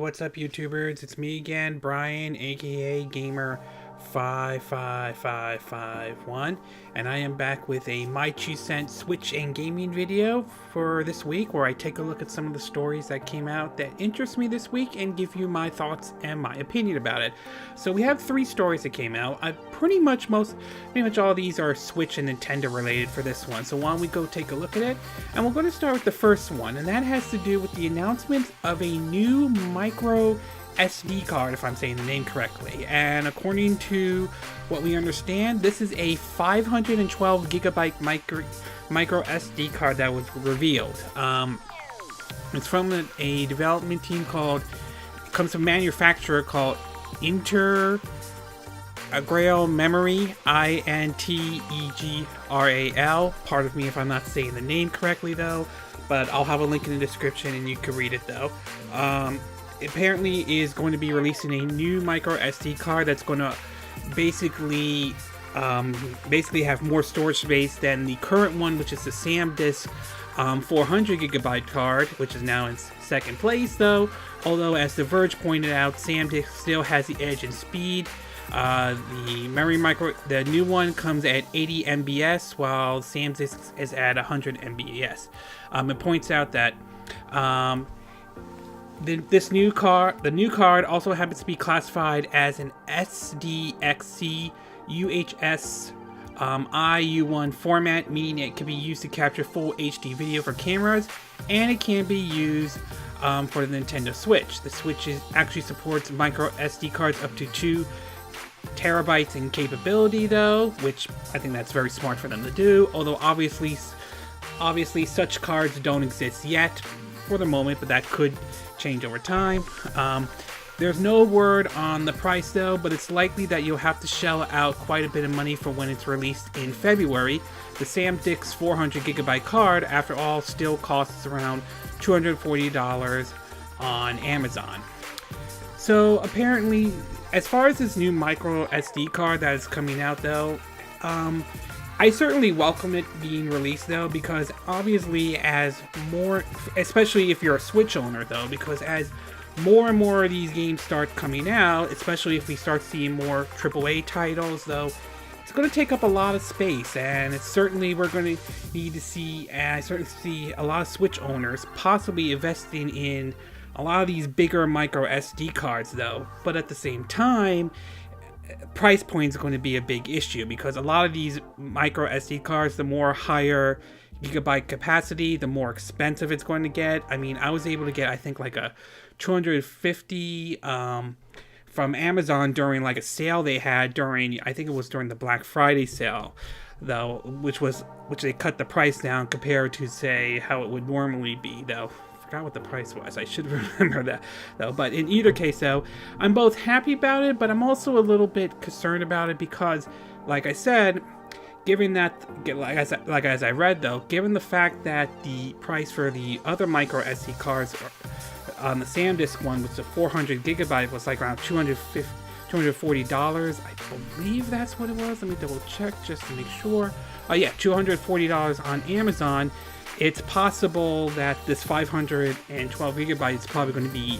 what's up, YouTubers? It's me again, Brian, aka Gamer 55551, and I am back with a My 2 Cents Switch and gaming video for this week, where I take a look at some of the stories that came out that interest me this week and give you my thoughts and my opinion about it. So we have 3 stories that came out. Pretty much all of these are Switch and Nintendo related for this one. So why don't we go take a look at it? And we're going to start with the first one, and that has to do with the announcement of a new microSD card, if I'm saying the name correctly. And according to what we understand, this is a 512 gigabyte micro SD card that was revealed. It's from a development team it comes from a manufacturer called Intergral Memory, Intergral. Pardon me if I'm not saying the name correctly though, but I'll have a link in the description and you can read it though. Apparently is going to be releasing a new micro SD card that's going to basically have more storage space than the current one, which is the SanDisk 400 gigabyte card, which is now in second place though. Although, as The Verge pointed out, SanDisk still has the edge in speed. The new one comes at 80 MBs, while SanDisk is at 100 MBs. It points out that the new card also happens to be classified as an SDXC UHS IU1 format, meaning it can be used to capture full HD video for cameras, and it can be used for the Nintendo Switch. The Switch actually supports micro SD cards up to 2 terabytes in capability though, which I think that's very smart for them to do, although obviously such cards don't exist yet for the moment, but that could change over time. There's no word on the price though, but it's likely that you'll have to shell out quite a bit of money for when it's released in February. The SanDisk 400 gigabyte card, after all, still costs around $240 on Amazon. So apparently, as far as this new micro SD card that is coming out though, I certainly welcome it being released though, because obviously especially if you're a Switch owner though, because as more and more of these games start coming out, especially if we start seeing more AAA titles though, it's going to take up a lot of space, and it's certainly we're going to need to see, and I certainly see a lot of Switch owners possibly investing in a lot of these bigger micro SD cards though. But at the same time, price point is going to be a big issue, because a lot of these micro SD cards, the more higher gigabyte capacity, the more expensive it's going to get. I mean, I was able to get, I think, like a 250 from Amazon during like a sale they had during, I think it was during the Black Friday sale though, which they cut the price down compared to, say, how it would normally be though. Forgot what the price was. I should remember that though. But in either case though, I'm both happy about it, but I'm also a little bit concerned about it, because like I said, given that, as I read though, given the fact that the price for the other micro SD cards on the SanDisk one, which the 400 gigabyte, was like around $240. I believe that's what it was. Let me double check just to make sure. Oh yeah, $240 on Amazon. It's possible that this 512 gigabytes is probably going to be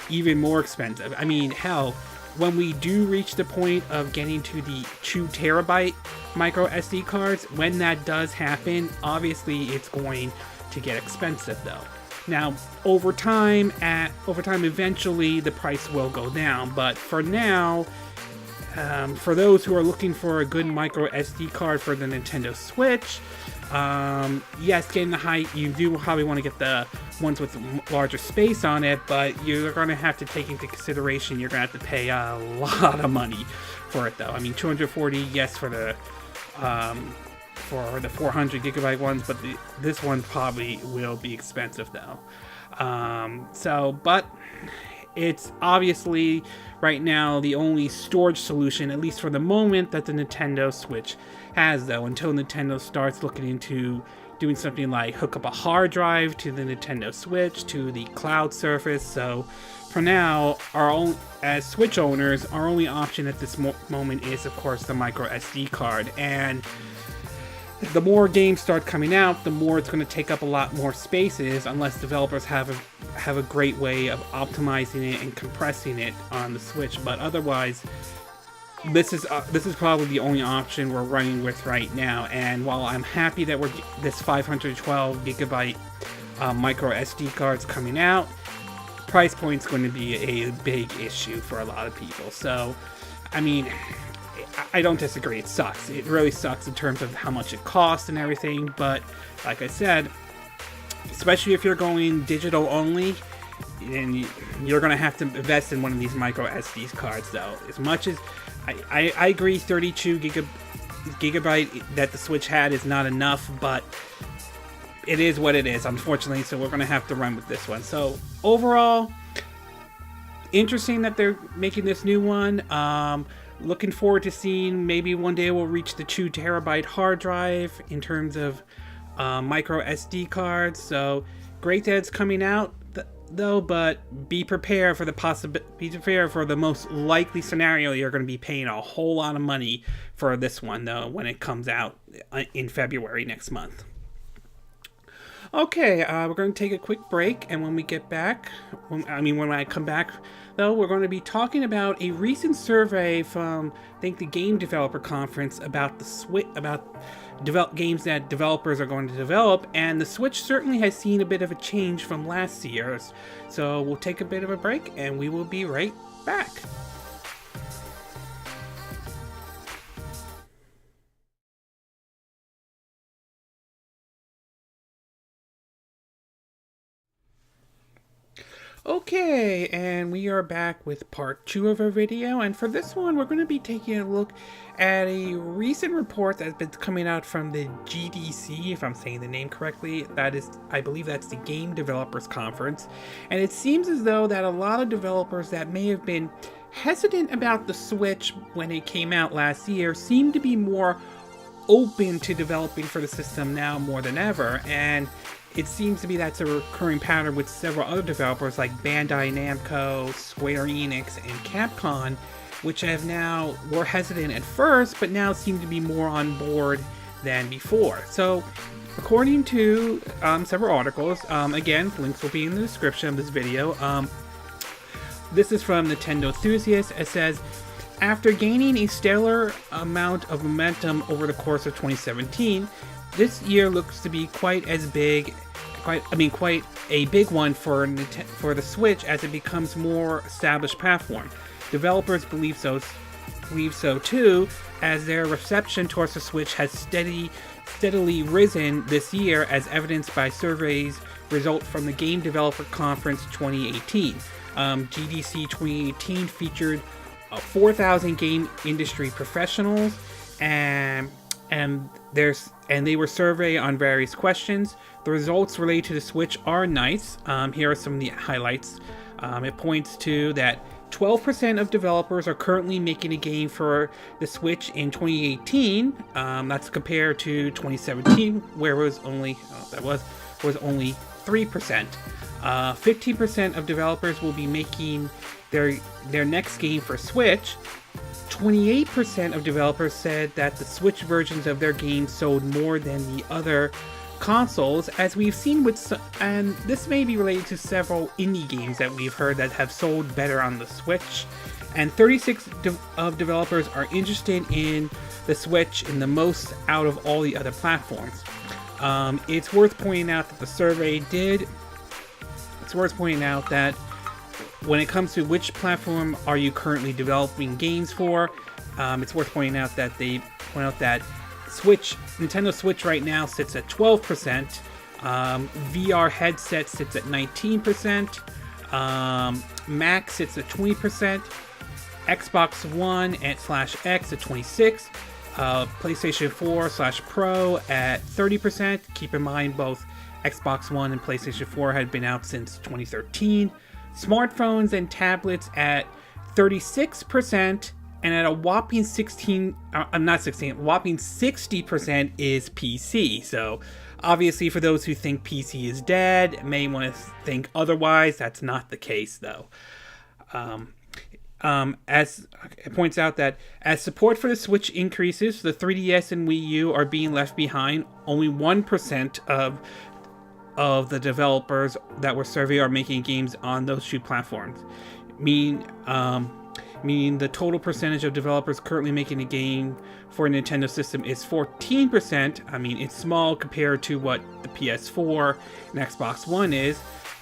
even more expensive. I mean, hell, when we do reach the point of getting to the 2 terabyte micro SD cards, when that does happen, obviously it's going to get expensive though. Now, over time, eventually the price will go down, but for now, for those who are looking for a good micro SD card for the Nintendo Switch, yes, getting the height, you do probably want to get the ones with larger space on it, but you're going to have to take into consideration you're going to have to pay a lot of money for it though. I mean, $240, yes, for the 400 gigabyte ones, but this one probably will be expensive though. But it's obviously right now the only storage solution, at least for the moment, that the Nintendo Switch has though, until Nintendo starts looking into doing something like hook up a hard drive to the Nintendo Switch, to the cloud surface. So for now, as Switch owners, our only option at this moment is, of course, the micro SD card. And the more games start coming out, the more it's going to take up a lot more spaces, unless developers have have a great way of optimizing it and compressing it on the Switch, but otherwise, this is probably the only option we're running with right now. And while I'm happy that this 512 gigabyte micro SD card's coming out, price point's going to be a big issue for a lot of people. So, I mean, I don't disagree. It sucks. It really sucks in terms of how much it costs and everything. But like I said, especially if you're going digital only, and you're going to have to invest in one of these micro SD cards, though. As much as I agree, 32 gigabyte that the Switch had is not enough, but it is what it is, unfortunately. So we're going to have to run with this one. So overall, interesting that they're making this new one. Looking forward to seeing, maybe one day we'll reach the 2 terabyte hard drive in terms of micro SD cards. So great that it's coming out, though, but be prepared for the most likely scenario. You're going to be paying a whole lot of money for this one, though, when it comes out in February next month. Okay, we're going to take a quick break, and when we get back, when I come back, though, we're going to be talking about a recent survey from, I think, the Game Developer Conference about the Switch, about games that developers are going to develop, and the Switch certainly has seen a bit of a change from last year's. So we'll take a bit of a break, and we will be right back. Okay, and we are back with part 2 of our video, and for this one we're going to be taking a look at a recent report that's been coming out from the GDC, if I'm saying the name correctly. That is, I believe that's the Game Developers Conference, and it seems as though that a lot of developers that may have been hesitant about the Switch when it came out last year seem to be more open to developing for the system now more than ever, and it seems to be that's a recurring pattern with several other developers like Bandai Namco, Square Enix, and Capcom, which were hesitant at first, but now seem to be more on board than before. So, according to several articles, again, links will be in the description of this video. This is from Nintendo Enthusiast. It says, after gaining a stellar amount of momentum over the course of 2017, this year looks to be quite a big one for the Switch as it becomes more established platform. Developers believe so too, as their reception towards the Switch has steadily risen this year, as evidenced by surveys result from the Game Developer Conference 2018. GDC 2018 featured 4,000 game industry professionals, and they were surveyed on various questions. The results related to the Switch are nice. Here are some of the highlights. It points to that 12% of developers are currently making a game for the Switch in 2018. That's compared to 2017, where it was only 3%. 15% of developers will be making their next game for Switch. 28% of developers said that the Switch versions of their games sold more than the other consoles, as we've seen and this may be related to several indie games that we've heard that have sold better on the Switch. And 36% of developers are interested in the Switch in the most out of all the other platforms. It's worth pointing out that the survey that when it comes to which platform are you currently developing games for, it's worth pointing out that they point out that Nintendo Switch right now sits at 12%, VR headset sits at 19%, Mac sits at 20%, Xbox One /X at 26%, PlayStation 4/Pro at 30%. Keep in mind both Xbox One and PlayStation 4 had been out since 2013. Smartphones and tablets at 36%, and at a whopping 60% is PC. So obviously for those who think PC is dead, may want to think otherwise. That's not the case though. As it points out that as support for the Switch increases, the 3DS and Wii U are being left behind. Only 1% of of the developers that were surveyed are making games on those two platforms. Meaning the total percentage of developers currently making a game for a Nintendo system is 14%. I mean, it's small compared to what the PS4 and Xbox One is,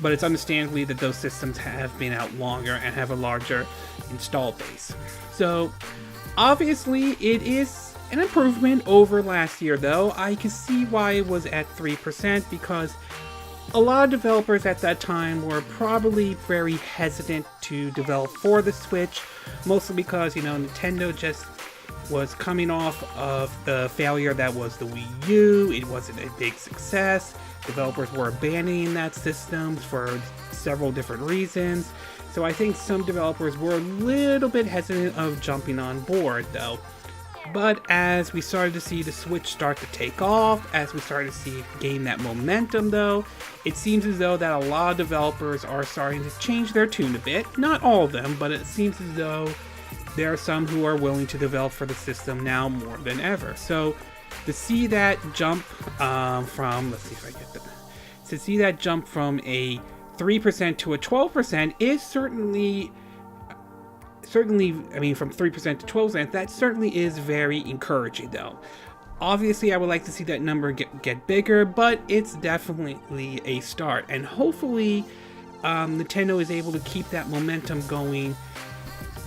but it's understandably that those systems have been out longer and have a larger install base. So, obviously, it is an improvement over last year, though. I can see why it was at 3%, because a lot of developers at that time were probably very hesitant to develop for the Switch, mostly because, Nintendo just was coming off of the failure that was the Wii U. It wasn't a big success. Developers were abandoning that system for several different reasons. So I think some developers were a little bit hesitant of jumping on board, though. But as we started to see the Switch start to take off, as we started to see gain that momentum, though, it seems as though that a lot of developers are starting to change their tune a bit. Not all of them, but it seems as though there are some who are willing to develop for the system now more than ever. So to see that jump from, let's see if I get that, to see that jump from a 3% to a 12% is certainly, I mean, from 3% to 12%, that certainly is very encouraging, though. Obviously, I would like to see that number get bigger, but it's definitely a start. And hopefully, Nintendo is able to keep that momentum going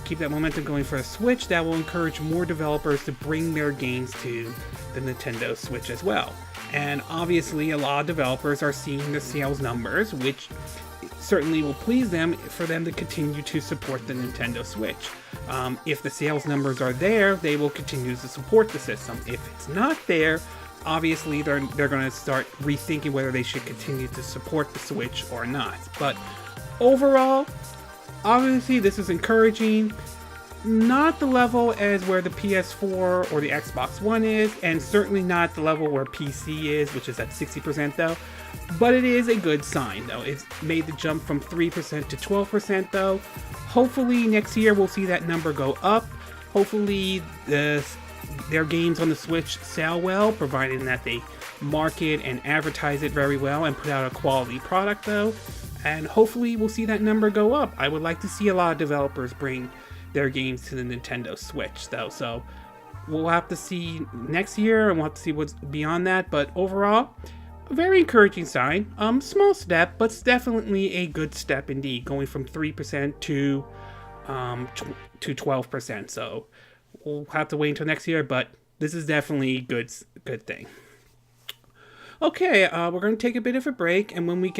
for the Switch. That will encourage more developers to bring their games to the Nintendo Switch as well. And obviously, a lot of developers are seeing the sales numbers, which certainly will please them for them to continue to support the Nintendo Switch. If the sales numbers are there, they will continue to support the system. If it's not there, obviously they're going to start rethinking whether they should continue to support the Switch or not. But overall, obviously this is encouraging. Not the level as where the PS4 or the Xbox One is, and certainly not the level where PC is, which is at 60% though. But it is a good sign, though. It's made the jump from 3% to 12%, though. Hopefully, next year we'll see that number go up. Hopefully, their games on the Switch sell well, providing that they market and advertise it very well and put out a quality product, though. And hopefully, we'll see that number go up. I would like to see a lot of developers bring their games to the Nintendo Switch, though. So, we'll have to see next year, and we'll have to see what's beyond that. But overall, a very encouraging sign. Small step, but it's definitely a good step indeed, going from 3% to 12%. So we'll have to wait until next year, but this is definitely a good thing. Okay, we're going to take a bit of a break, and when we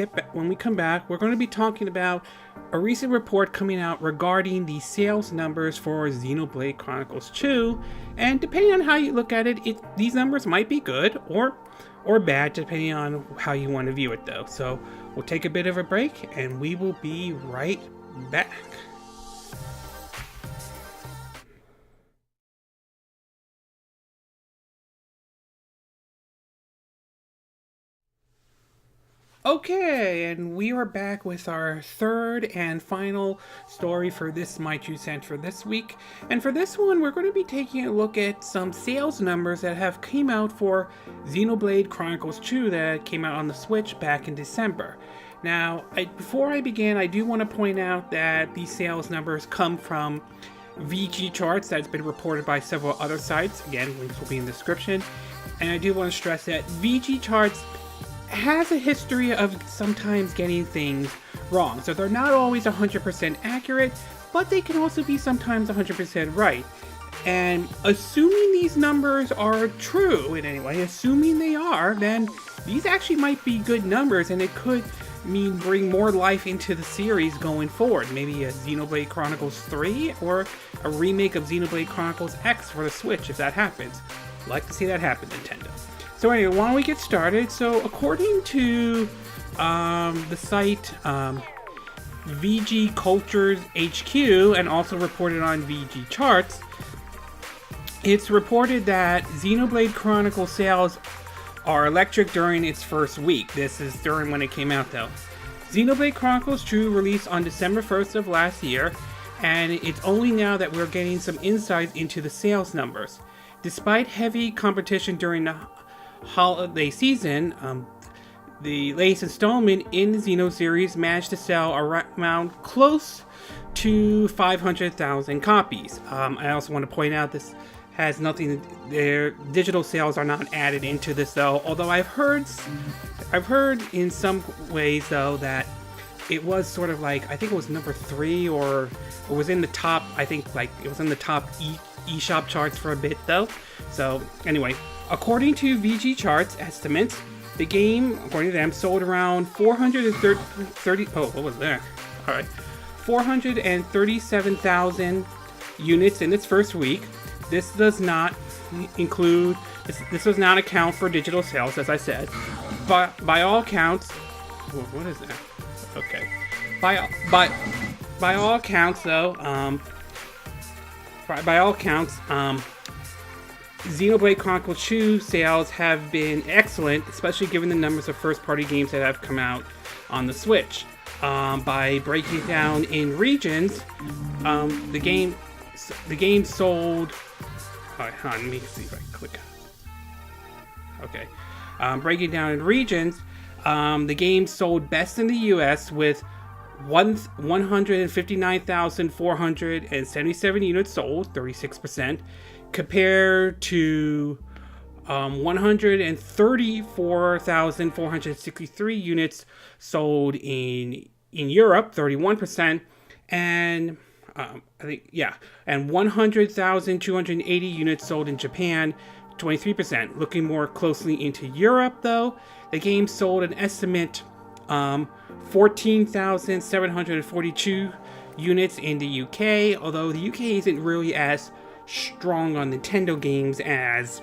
come back, we're going to be talking about a recent report coming out regarding the sales numbers for Xenoblade Chronicles 2, and depending on how you look at it, these numbers might be good or bad, depending on how you want to view it, though. So we'll take a bit of a break, and we will be right back. Okay, and we are back with our third and final story for this My 2 Cents for this week. And for this one, we're going to be taking a look at some sales numbers that have came out for Xenoblade Chronicles 2 that came out on the Switch back in December. Now, before I begin, I do want to point out that these sales numbers come from VG charts that's been reported by several other sites. Again, links will be in the description. And I do want to stress that VG charts has a history of sometimes getting things wrong. So they're not always 100% accurate, but they can also be sometimes 100% right. And assuming these numbers are true in any way, assuming they are, then these actually might be good numbers, and it could mean bring more life into the series going forward. Maybe a Xenoblade Chronicles 3 or a remake of Xenoblade Chronicles X for the Switch if that happens. I'd like to see that happen, Nintendo. So anyway, why don't we get started? So according to the site VG Cultures HQ, and also reported on VG Charts, it's reported that Xenoblade Chronicles sales are electric during its first week. This is during when it came out, though. Xenoblade Chronicles 2 released on December 1st of last year, and it's only now that we're getting some insights into the sales numbers. Despite heavy competition during the holiday season, the latest installment in the Xeno series managed to sell around close to 500,000 copies. I also want to point out this has nothing. Their digital sales are not added into this though. Although I've heard in some ways though that it was sort of like, I think it was number 3 or it was in the top. I think like it was in the top eShop charts for a bit though. So anyway, according to VG Charts estimates, the game, according to them, sold around 437,000 units in its first week. This does not include, this does not account for digital sales, as I said. But by all accounts, what is that? Okay. By all accounts, though, by all accounts, Xenoblade Chronicles 2 sales have been excellent, especially given the numbers of first-party games that have come out on the Switch. By breaking it down in regions, the game sold. Alright, let me see if I can click. Okay, breaking down in regions, the game sold best in the U.S. with 159,477 units sold, 36%, compared to 134,463 units sold in Europe, 31%, and and 100,280 units sold in Japan, 23%. Looking more closely into Europe, though, the game sold an estimate 14,742 units in the UK, although the UK isn't really as strong on Nintendo games as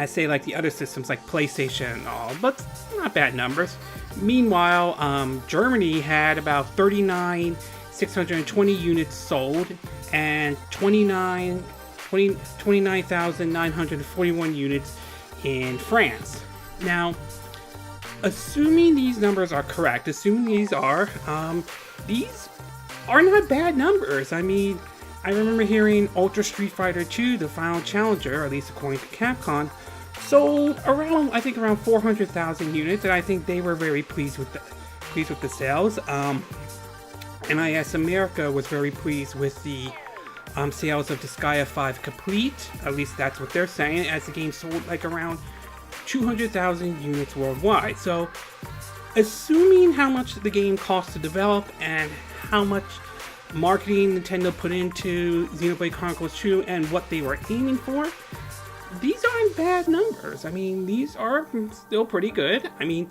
say like the other systems like PlayStation and all, but not bad numbers. Meanwhile, Germany had about 39,620 units sold and 29,941 units in France. Now, assuming these numbers are correct, these are not bad numbers. I mean, I remember hearing Ultra Street Fighter 2, the final challenger, or at least according to Capcom, sold around 400,000 units, and I think they were very pleased with the sales. NIS America was very pleased with the sales of Disgaea 5 Complete. At least that's what they're saying, as the game sold like around 200,000 units worldwide. So, assuming how much the game cost to develop and how much marketing Nintendo put into Xenoblade Chronicles 2 and what they were aiming for, these aren't bad numbers. I mean, these are still pretty good. I mean,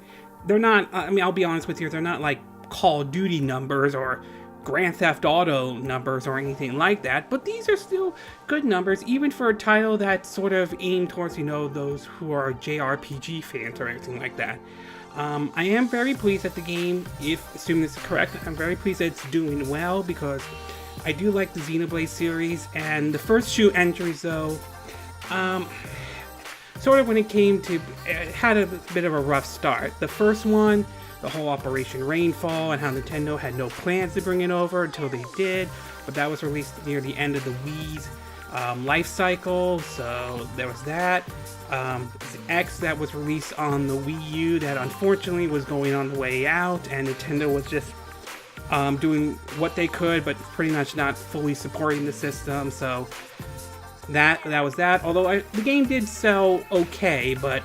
they're not, I'll be honest with you, they're not like Call of Duty numbers or Grand Theft Auto numbers or anything like that, but these are still good numbers, even for a title that's sort of aimed towards, those who are JRPG fans or anything like that. I am very pleased that the game, assuming this is correct, I'm very pleased that it's doing well, because I do like the Xenoblade series, and the first 2 entries, though, sort of when it came to, it had a bit of a rough start. The first one, the whole Operation Rainfall, and how Nintendo had no plans to bring it over until they did, but that was released near the end of the Wii's life cycle, so there was that. X that was released on the Wii U that unfortunately was going on the way out, and Nintendo was just doing what they could, but pretty much not fully supporting the system. So that was that. Although the game did sell okay, but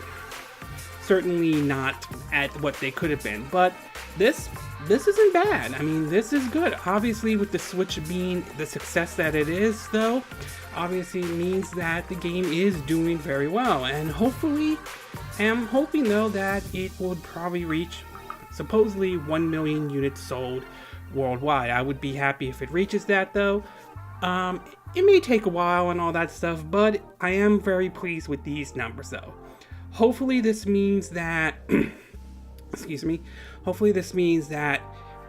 certainly not at what they could have been. But this isn't bad. I mean, this is good. Obviously, with the Switch being the success that it is, though, obviously means that the game is doing very well. And hopefully, I'm hoping, though, that it would probably reach supposedly 1 million units sold worldwide. I would be happy if it reaches that, though. It may take a while and all that stuff, but I am very pleased with these numbers, though. Hopefully this means that hopefully this means that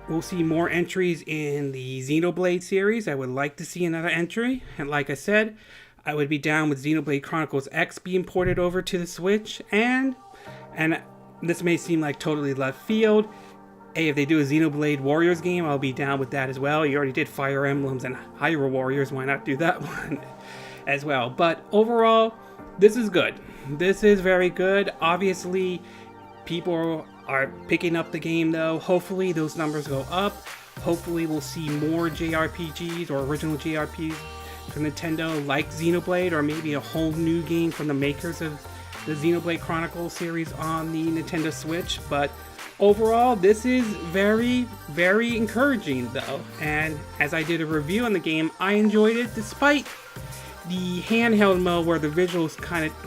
we'll see more entries in the Xenoblade series. I would like to see another entry, and like I said, I would be down with Xenoblade Chronicles X being ported over to the Switch, and this may seem like totally left field. Hey, if they do a Xenoblade Warriors game, I'll be down with that as well. You already did Fire Emblems and Hyrule Warriors, why not do that one as well? But overall, this is good. This is very good. Obviously, People are picking up the game though. Hopefully those numbers go up. Hopefully we'll see more JRPGs or original JRPGs from Nintendo like Xenoblade, or maybe a whole new game from the makers of the Xenoblade Chronicles series on the Nintendo Switch. But overall, this is very, very encouraging though. And as I did a review on the game, I enjoyed it despite the handheld mode where the visuals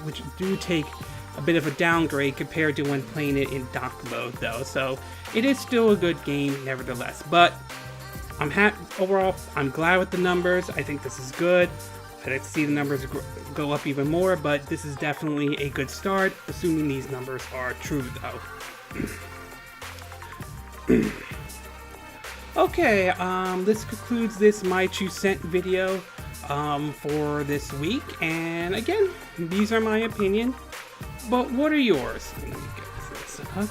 which do take a bit of a downgrade compared to when playing it in dock mode though. So it is still a good game nevertheless. But I'm happy overall. I'm glad with the numbers. I think this is good. I'd like to see the numbers go up even more, but this is definitely a good start, assuming these numbers are true though. Okay, this concludes this My 2 Cent video for this week. And again, these are my opinion, but what are yours? Let me get this up.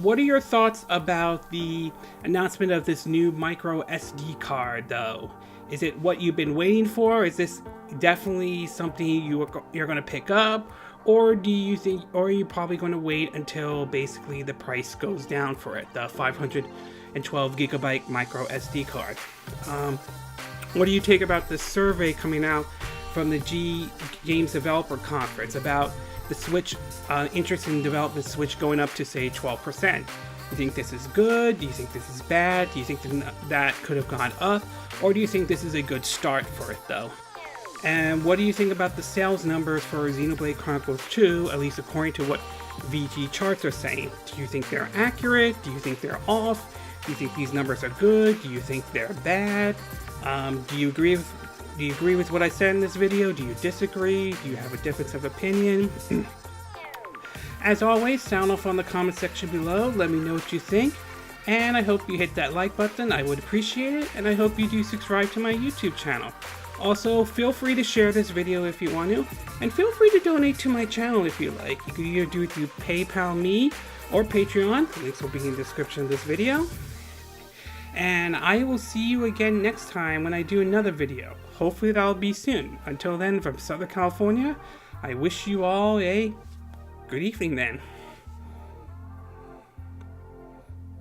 What are your thoughts about the announcement of this new micro SD card though? Is it what you've been waiting for? Is this definitely something you're going to pick up? Or do you think, or are you probably going to wait until basically the price goes down for it, the 512 gigabyte micro SD card? What do you take about the survey coming out from the Games Developer Conference about the Switch, interest in development Switch going up to say 12%? You think this is good? Do you think this is bad? Do you think that could have gone up? Or do you think this is a good start for it though? And what do you think about the sales numbers for Xenoblade Chronicles 2, at least according to what VG charts are saying? Do you think they're accurate? Do you think they're off? Do you think these numbers are good? Do you think they're bad? Do you agree with what I said in this video? Do you disagree? Do you have a difference of opinion? As always, sound off on the comment section below. Let me know what you think. And I hope you hit that like button. I would appreciate it. And I hope you do subscribe to my YouTube channel. Also, feel free to share this video if you want to. And feel free to donate to my channel if you like. You can either do it through PayPal me or Patreon. Links will be in the description of this video. And I will see you again next time when I do another video. Hopefully that'll be soon. Until then, from Southern California, I wish you all a good evening then.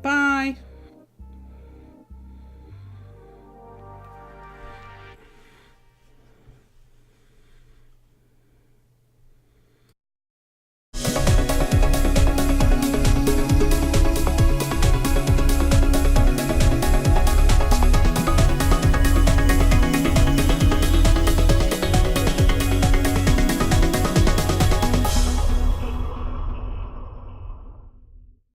Bye!